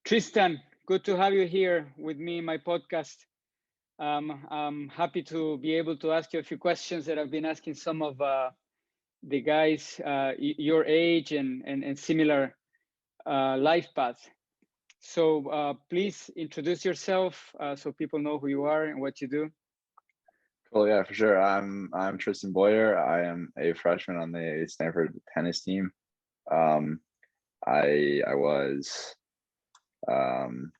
Tristan, good to have you here with me in my podcast. I'm happy to be able to ask you a few questions that I've been asking some of the guys your age and similar life paths. So please introduce yourself so people know who you are and what you do. Cool, yeah, for sure. I'm Tristan Boyer. I am a freshman on the Stanford tennis team. Um, I was um,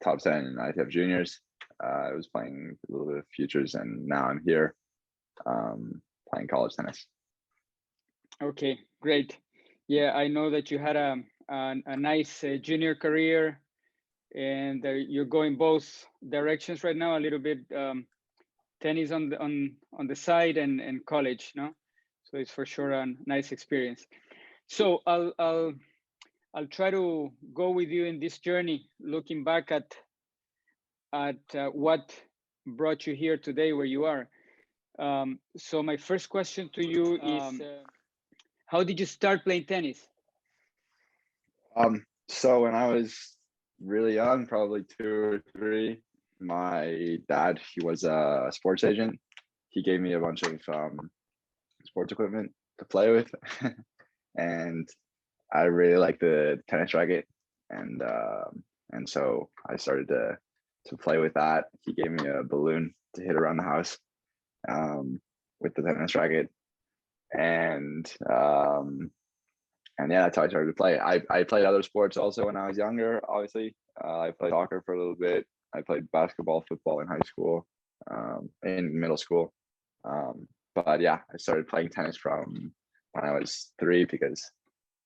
top 10 in ITF juniors. I was playing a little bit of futures, and now I'm here playing college tennis. Okay, great. Yeah, I know that you had a nice junior career, and you're going both directions right now. A little bit tennis on the side and college, no? So it's for sure a nice experience. So I'll try to go with you in this journey, looking back at what brought you here today, where you are. So my first question to you is, how did you start playing tennis? So when I was really young, probably 2 or 3, my dad, he was a sports agent. He gave me a bunch of sports equipment to play with, and I really liked the tennis racket, and so I started to play with that. He gave me a balloon to hit around the house with the tennis racket, and and yeah, that's how I started to play. I played other sports also when I was younger. Obviously, I played soccer for a little bit. I played basketball, football in high school, in middle school. But yeah, I started playing tennis from when I was 3 because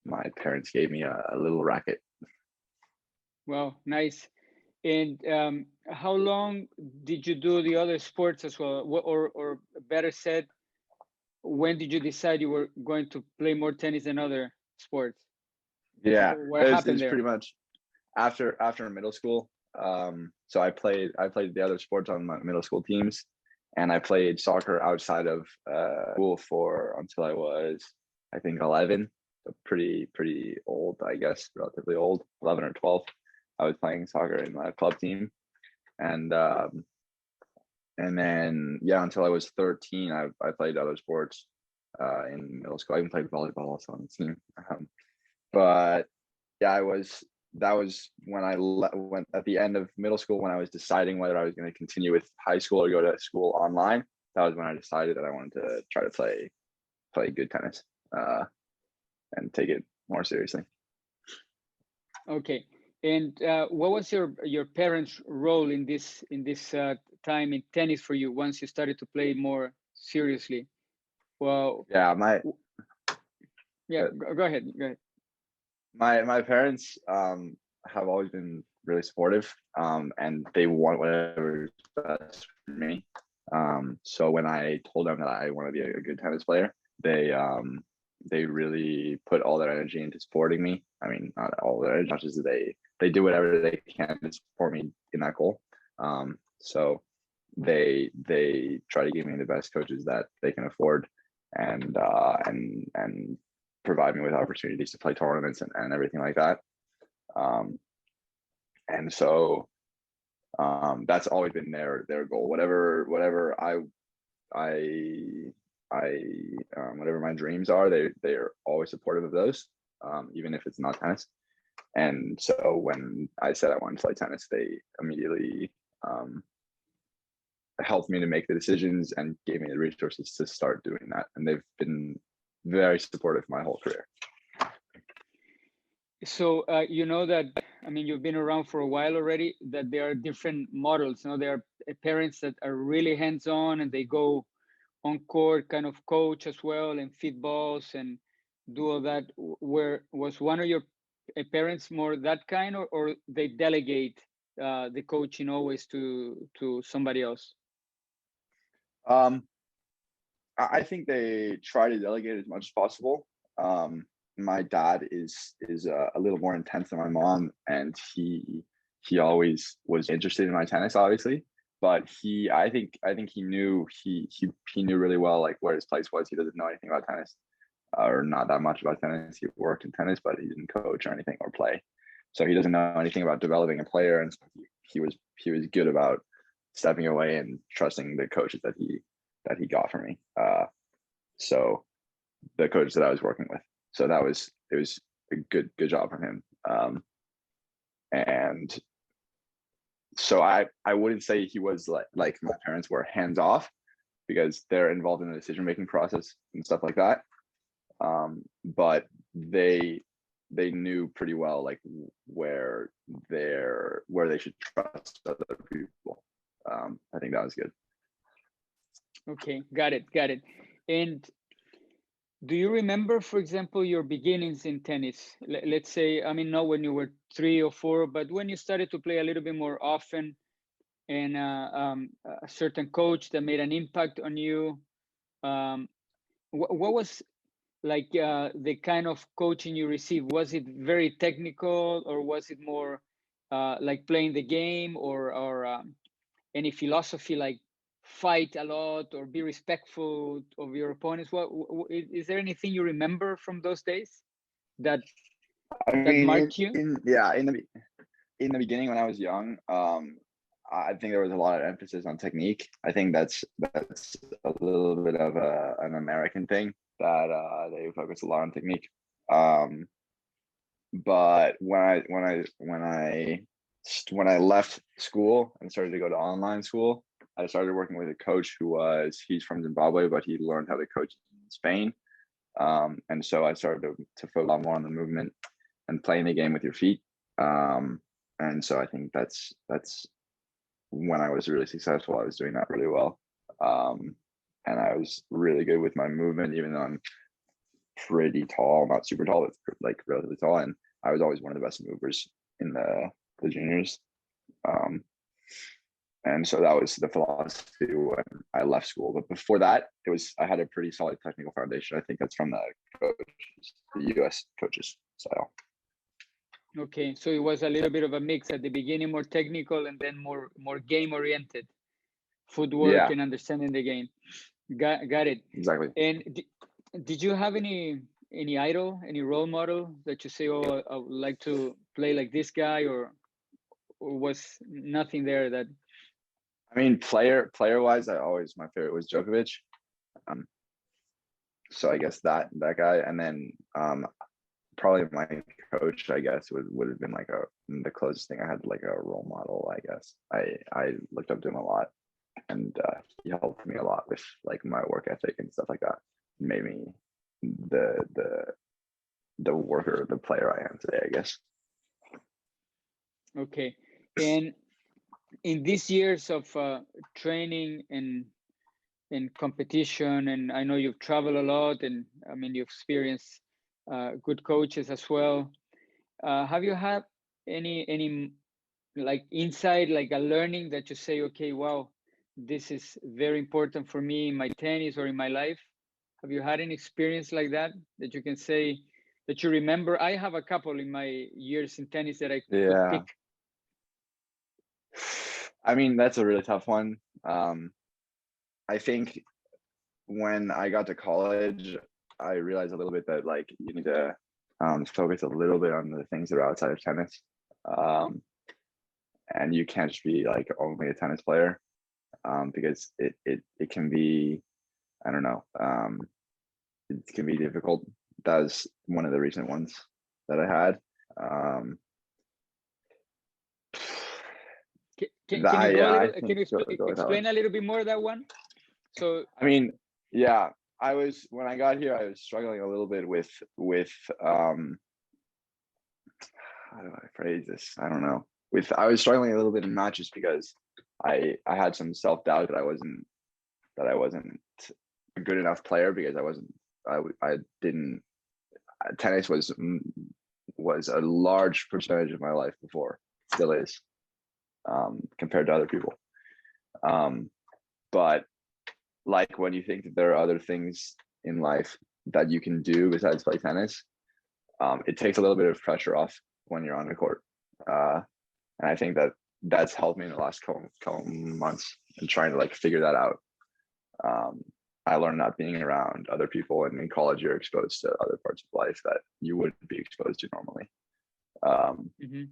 my parents gave me a little racket. Wow, nice. And how long did you do the other sports as well? Or better said, when did you decide you were going to play more tennis than other sports? Yeah, What it happened was there? pretty much after middle school. So I played the other sports on my middle school teams, and I played soccer outside of school for until I was, I think, 11. So pretty old, I guess, relatively old, 11 or 12. I was playing soccer in my club team, and and then yeah, until I was 13, I played other sports in middle school. I even played volleyball also on the team. But yeah, that was when went at the end of middle school, when I was deciding whether I was going to continue with high school or go to school online. That was when I decided that I wanted to try to play good tennis and take it more seriously. Okay. And what was your parents' role in this time in tennis for you once you started to play more seriously? Well, Yeah, yeah, go ahead. Go ahead. my parents have always been really supportive, and they want whatever's best for me. So when I told them that I want to be a good tennis player, they really put all their energy into supporting me. I mean, not all their energy, much as they do whatever they can to support me in that goal. So they try to give me the best coaches that they can afford, and provide me with opportunities to play tournaments and everything like that. Um, and so that's always been their goal. Whatever I whatever my dreams are, they are always supportive of those, even if it's not tennis. And so when I said I wanted to play tennis, they immediately helped me to make the decisions and gave me the resources to start doing that. And they've been very supportive my whole career. So you know that, I mean, you've been around for a while already, that there are different models. You know, there are parents that are really hands-on and they go on court, kind of coach as well and feed balls and do all that. Where was one of your parents more that kind, or they delegate the coaching always to somebody else? Um, I think they try to delegate as much as possible. My dad is a little more intense than my mom, and he always was interested in my tennis, obviously. But I think he knew really well like where his place was. He doesn't know anything about tennis, or not that much about tennis. He worked in tennis, but he didn't coach or anything or play. So he doesn't know anything about developing a player, and so he was good about stepping away and trusting the coaches that he got from me. So the coach that I was working with. So it was a good job from him. And so I wouldn't say he was like my parents were hands off, because they're involved in the decision making process and stuff like that. But they knew pretty well like where they should trust other people. I think that was good. Okay, got it. And do you remember, for example, your beginnings in tennis? Let's say, I mean, not when you were 3 or 4, but when you started to play a little bit more often, and a certain coach that made an impact on you. What was like the kind of coaching you received? Was it very technical, or was it more like playing the game, or any philosophy like fight a lot or be respectful of your opponents? Is there anything you remember from those days that I that mean, marked you? in the beginning when I was young, I think there was a lot of emphasis on technique. I think that's a little bit of an American thing, that they focus a lot on technique. But when I left school and started to go to online school, I started working with a coach he's from Zimbabwe, but he learned how to coach in Spain. And so I started to focus more on the movement and playing the game with your feet. And so I think that's when I was really successful. I was doing that really well. And I was really good with my movement, even though I'm pretty tall, not super tall, but like relatively tall. And I was always one of the best movers in the juniors. And so that was the philosophy when I left school. But before that, I had a pretty solid technical foundation. I think that's from the coaches, the US coaches style. Okay, so it was a little bit of a mix at the beginning, more technical, and then more game oriented, footwork and understanding the game. Got it. Exactly. And did you have any idol, any role model that you say, oh, I would like to play like this guy, or was nothing there that? I mean, player wise, my favorite was Djokovic. So I guess that guy, and then probably my coach, I guess, would have been like the closest thing I had to like a role model. I guess I looked up to him a lot, and he helped me a lot with like my work ethic and stuff like that. Made me the worker, the player I am today, I guess. Okay, and in these years of training and competition, and I know you've traveled a lot, and I mean you've experienced good coaches as well. Have you had any like insight, like a learning that you say, okay, wow, this is very important for me in my tennis or in my life? Have you had any experience like that you can say that you remember? I have a couple in my years in tennis that I could pick. I mean, that's a really tough one. I think when I got to college, I realized a little bit that like you need to focus a little bit on the things that are outside of tennis. And you can't just be like only a tennis player, because it can be, I don't know, it can be difficult. That was one of the recent ones that I had. Can you explain a little bit more of that one? So I mean, yeah, when I got here, I was struggling a little bit with how do I phrase this? I don't know. I was struggling a little bit in matches because I had some self-doubt that I wasn't a good enough player, because I didn't tennis was a large percentage of my life before, still is, compared to other people. But like when you think that there are other things in life that you can do besides play tennis, it takes a little bit of pressure off when you're on the court. And I think that's helped me in the last couple months and trying to like figure that out. I learned that being around other people, and in college you're exposed to other parts of life that you wouldn't be exposed to normally. Mm-hmm.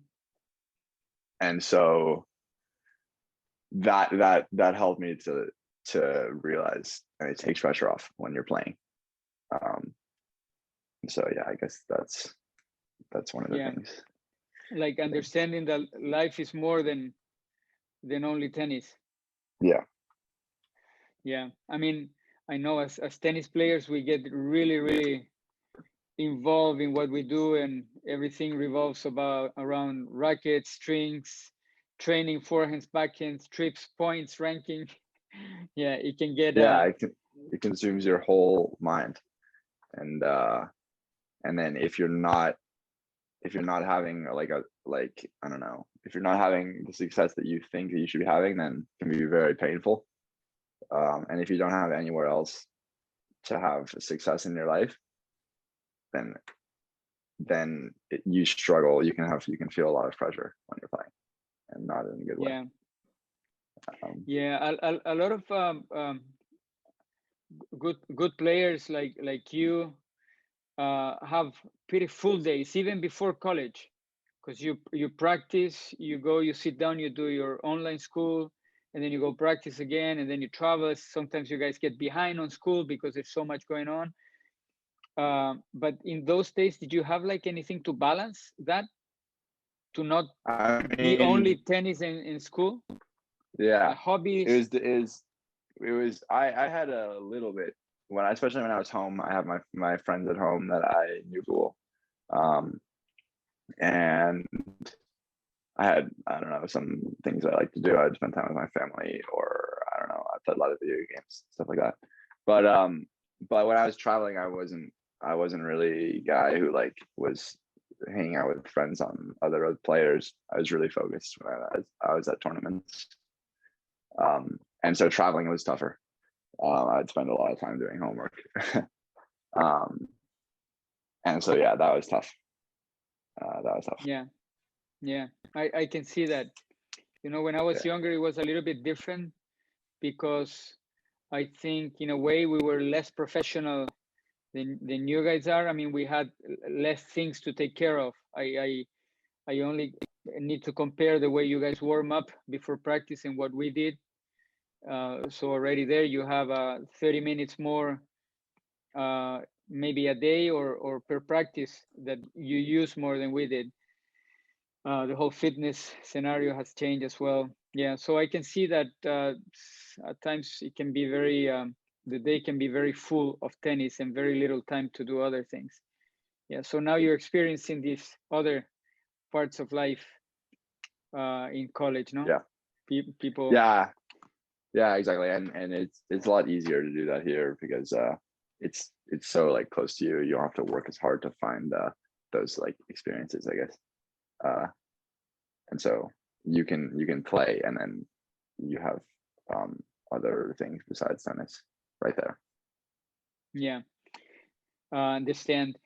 And so that helped me to realize, and it takes pressure off when you're playing. So yeah, I guess that's one of the Yeah, things. like understanding that life is more than only tennis. Yeah. Yeah, I mean, I know as tennis players, we get really involved in what we do, and everything revolves around rackets, strings, training, forehands, backhands, trips, points, ranking. Yeah, it can get Yeah, it consumes your whole mind. And then if you're not having I don't know, if you're not having the success that you think that you should be having, then it can be very painful. And if you don't have anywhere else to have success in your life, then you struggle. You can feel a lot of pressure when you're playing, and not in a good way. yeah. Yeah, a lot of good players like you have pretty full days even before college, because you practice, you go, you sit down, you do your online school, and then you go practice again, and then you travel. Sometimes you guys get behind on school because there's so much going on. But in those days, did you have like anything to balance that, to not I be only mean, tennis in school, yeah, hobbies? it was I had a little bit especially when I was home. I have my friends at home that I knew cool. And I don't know, some things I like to do. I'd spend time with my family, or I don't know, I played a lot of video games, stuff like that. But when I was traveling, I wasn't really a guy who like was hanging out with friends on other players. I was really focused when I was at tournaments. And so traveling was tougher. I'd spend a lot of time doing homework. And so yeah, that was tough. Yeah, yeah, I can see that. When I was Yeah. younger, it was a little bit different, because I think in a way we were less professional than you guys are. I mean, we had less things to take care of. I only need to compare the way you guys warm up before practice and what we did. So already there you have 30 minutes more, maybe a day or per practice, that you use more than we did. The whole fitness scenario has changed as well. Yeah, so I can see that at times it can be the day can be very full of tennis and very little time to do other things. Yeah, so now you're experiencing these other parts of life in college, no? Yeah. People. Yeah, exactly. And it's a lot easier to do that here because it's so like close to you. You don't have to work as hard to find those like experiences, I guess. And so you can play, and then you have other things besides tennis right there. Yeah, understand.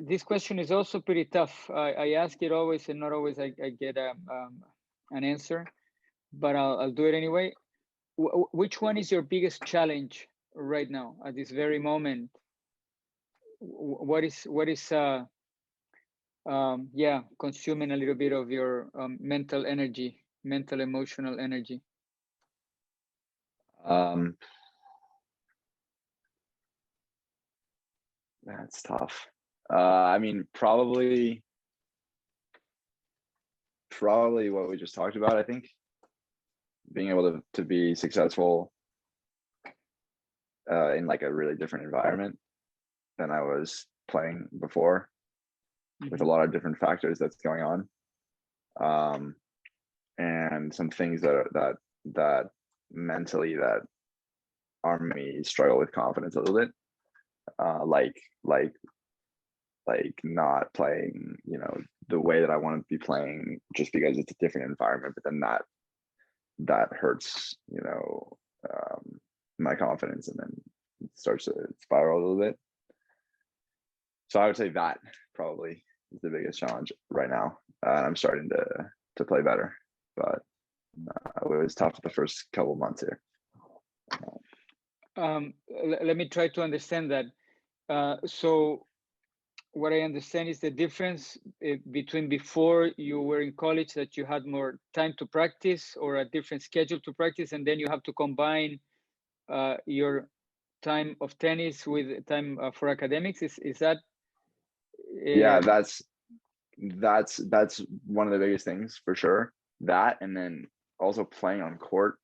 This question is also pretty tough. I ask it always, and not always I get an answer, but I'll do it anyway. Which one is your biggest challenge right now at this very moment? What is consuming a little bit of your mental energy, mental emotional energy? Um, that's tough. I mean, probably what we just talked about. I think being able to be successful in like a really different environment than I was playing before, with a lot of different factors that's going on, and some things that mentally that are making me struggle with confidence a little bit, like not playing, the way that I want to be playing just because it's a different environment, but then that hurts, my confidence, and then it starts to spiral a little bit. So I would say that probably is the biggest challenge right now. I'm starting to play better, but it was tough the first couple months here. Let me try to understand that. So what I understand is the difference between before you were in college, that you had more time to practice or a different schedule to practice, and then you have to combine your time of tennis with time for academics. Is that Yeah, uh, that's one of the biggest things for sure. That, and then also playing on court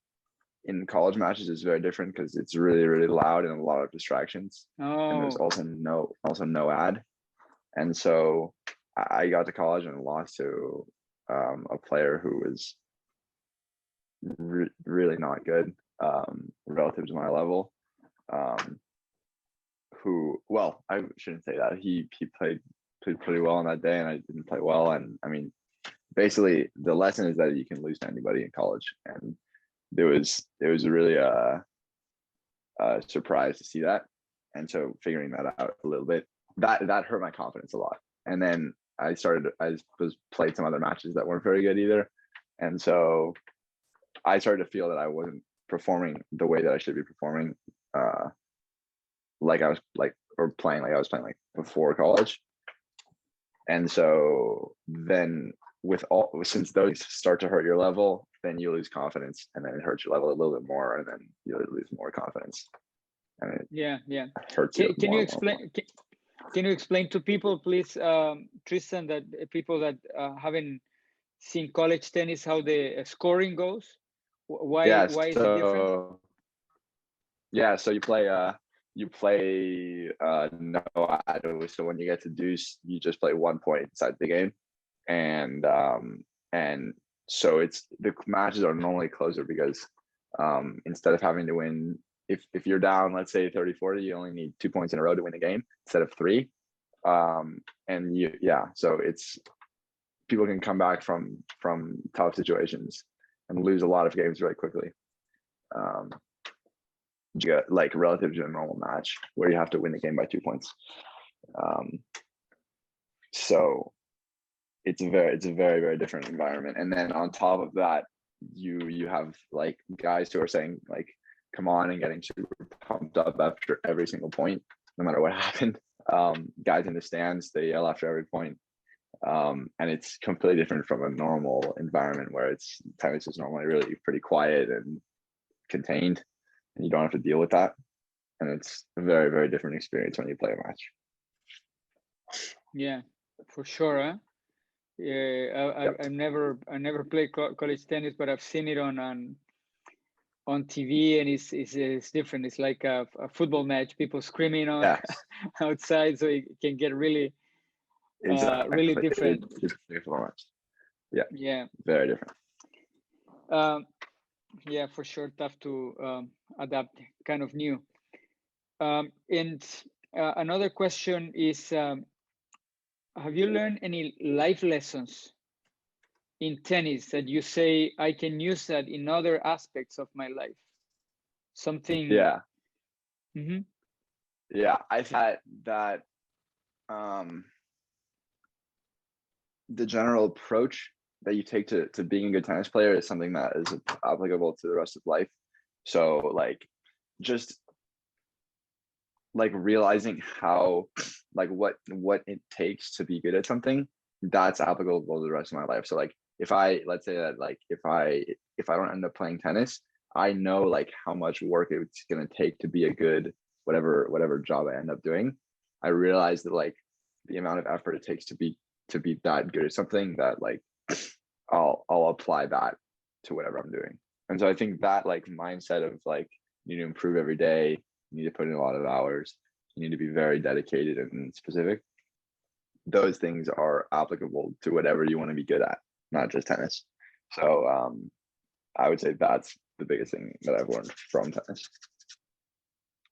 in college matches is very different because it's really, really loud and a lot of distractions. And there's oh, also no ad. And so I got to college and lost to a player who was really not good relative to my level. Um, who, well, I shouldn't say that. He played pretty well on that day, and I didn't play well. And I mean, basically, the lesson is that you can lose to anybody in college, and it was really a surprise to see that. And so figuring that out a little bit, that hurt my confidence a lot. And then I was played some other matches that weren't very good either, and so I started to feel that I wasn't performing the way that I should be performing, like I was like or playing like I was playing like before college. And so then since those start to hurt your level, then you lose confidence, and then it hurts your level a little bit more, and then you lose more confidence, and it yeah, hurts you can you more and more and more. explain can you explain to people, please, Tristan, that people that haven't seen college tennis, how the scoring goes? Why Yeah, why is it different? so you play no auto. So when you get to deuce, you just play 1 point inside the game. And so the matches are normally closer because instead of having to win, if you're down, let's say 30-40, you only need 2 points in a row to win the game instead of three. So it's people can come back from tough situations and lose a lot of games really quickly. Like relative to a normal match where you have to win the game by 2 points. So it's a very, very different environment. And then on top of that, you have like guys who are saying like, come on, and getting super pumped up after every single point, no matter what happened. Guys in the stands, they yell after every point. And it's completely different from a normal environment where tennis is normally really pretty quiet and contained, and you don't have to deal with that. And it's a very, very different experience when you play a match. Yeah, for sure. Huh? Yeah, I never played college tennis, but I've seen it on TV, and it's different. It's like a football match, people screaming on Yes, outside, so it can get really really exactly. different. It's football match. Yeah, Yeah, very different. yeah, for sure, tough to adapt, kind of new. And another question is, have you learned any life lessons in tennis that you say I can use that in other aspects of my life? Something. Yeah, Mm-hmm. yeah. I thought that um, the general approach that you take to being a good tennis player is something that is applicable to the rest of life. So like just like realizing how like what it takes to be good at something, that's applicable to the rest of my life. So like let's say that like if I don't end up playing tennis, I know like how much work it's going to take to be a good whatever job I end up doing. I realize that like the amount of effort it takes to be that good at something, that like I'll apply that to whatever I'm doing. And so I think that like mindset of like you need to improve every day, you need to put in a lot of hours, you need to be very dedicated and specific. Those things are applicable to whatever you want to be good at, not just tennis. So I would say that's the biggest thing that I've learned from tennis.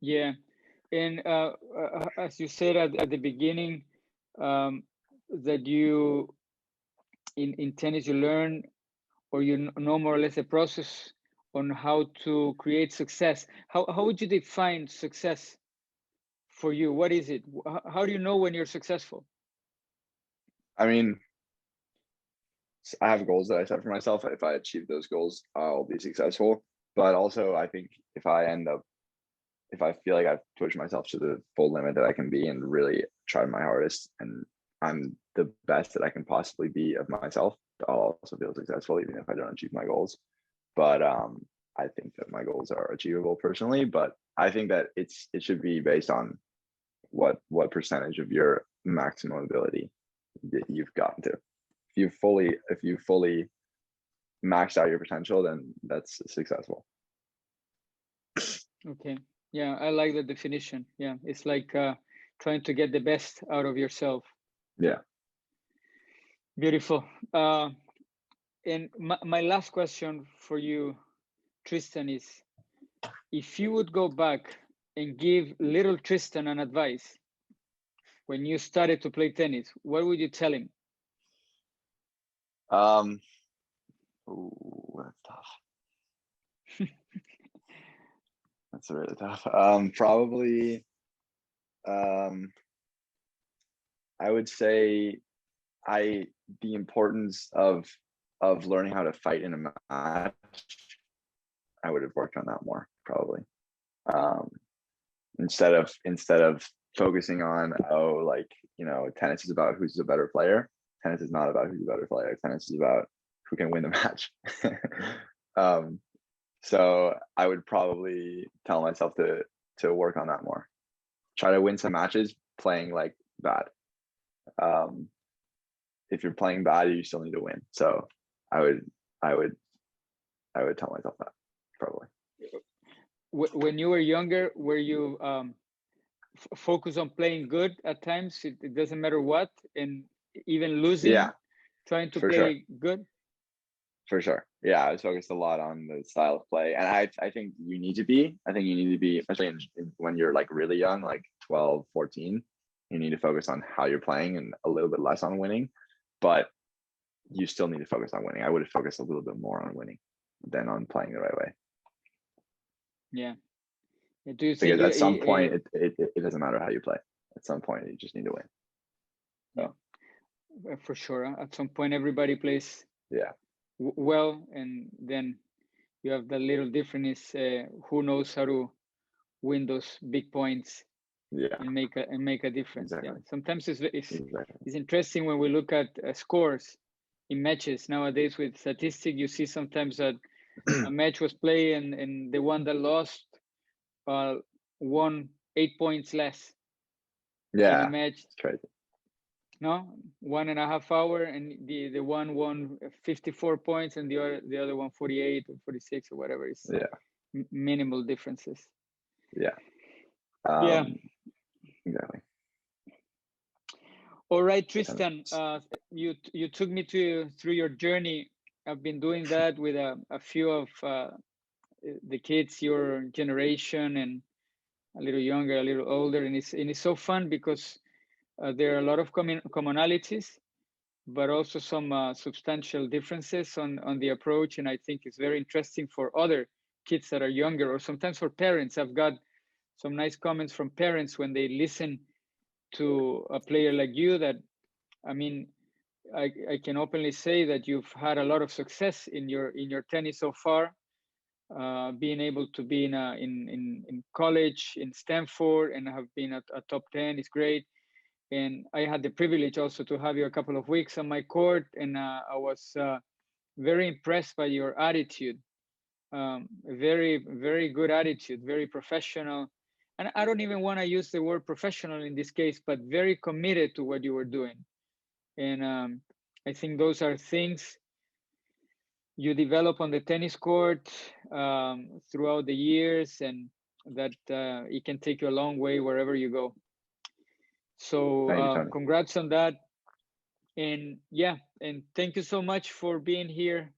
Yeah, and as you said at the beginning, that you in tennis you learn, or you know more or less the process on how to create success. How would you define success for you? What is it? How do you know when you're successful? I mean, I have goals that I set for myself. If I achieve those goals, I'll be successful. But also, I think if if I feel like I've pushed myself to the full limit that I can be and really tried my hardest and I'm the best that I can possibly be of myself, I'll also feel successful even if I don't achieve my goals. But I think that my goals are achievable personally, but I think that it should be based on what percentage of your maximum ability that you've gotten to. If you fully maxed out your potential, then that's successful. Okay. Yeah, I like the definition. Yeah, it's like trying to get the best out of yourself. Yeah. Beautiful. And my last question for you, Tristan, is if you would go back and give little Tristan an advice when you started to play tennis, what would you tell him? Ooh, that's tough. That's really tough. Probably, I would say the importance of learning how to fight in a match. I would have worked on that more probably. Instead of focusing on, oh, like, you know, tennis is about who's a better player. Tennis is not about who's a better player. Tennis is about who can win the match. So I would probably tell myself to work on that more. Try to win some matches playing like bad. If you're playing bad, you still need to win. So I would tell myself that probably. When you were younger, were you focus on playing good at times? It doesn't matter what, and even losing, Yeah, trying to for play sure. good. For sure. Yeah, I was focused a lot on the style of play. And I think you need to be, especially when you're like really young, like 12, 14, you need to focus on how you're playing and a little bit less on winning. But you still need to focus on winning. I would have focused a little bit more on winning than on playing the right way. Yeah. Do you think because at some point it doesn't matter how you play. At some point you just need to win. So. Yeah, for sure. At some point everybody plays well, and then you have the little difference. Who knows how to win those big points? And make a difference. Exactly. Yeah. Sometimes it's interesting when we look at scores in matches nowadays with statistics. You see sometimes that a match was played and the one that lost won 8 points less. Yeah, in a match. It's crazy. No, 1.5 hours, and the one won 54 points, and the other one 48 or 46 or whatever. It's minimal differences. Yeah. Exactly. All right, Tristan. You took me through your journey. I've been doing that with a few of the kids your generation, and a little younger, a little older, and it's so fun because there are a lot of commonalities, but also some substantial differences on the approach. And I think it's very interesting for other kids that are younger, or sometimes for parents. I've got some nice comments from parents when they listen to a player like you that, I mean, I can openly say that you've had a lot of success in your tennis so far. Being able to be in college in Stanford and have been at a top 10 is great. And I had the privilege also to have you a couple of weeks on my court, and I was very impressed by your attitude. Very, very good attitude, very professional. And I don't even want to use the word professional in this case, but very committed to what you were doing. And I think those are things you develop on the tennis court throughout the years, and that it can take you a long way wherever you go. So congrats on that. And yeah, and thank you so much for being here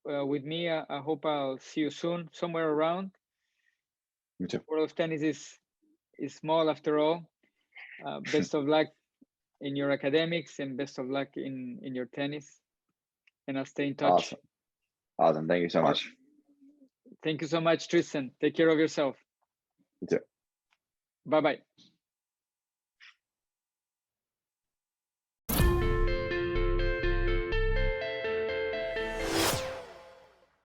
with me. I hope I'll see you soon, somewhere around. Me too. World of Tennis is small after all. Best of luck in your academics, and best of luck in your tennis. And I'll stay in touch. Awesome. Thank you so much. Thank you so much, Tristan. Take care of yourself. You too. Bye-bye.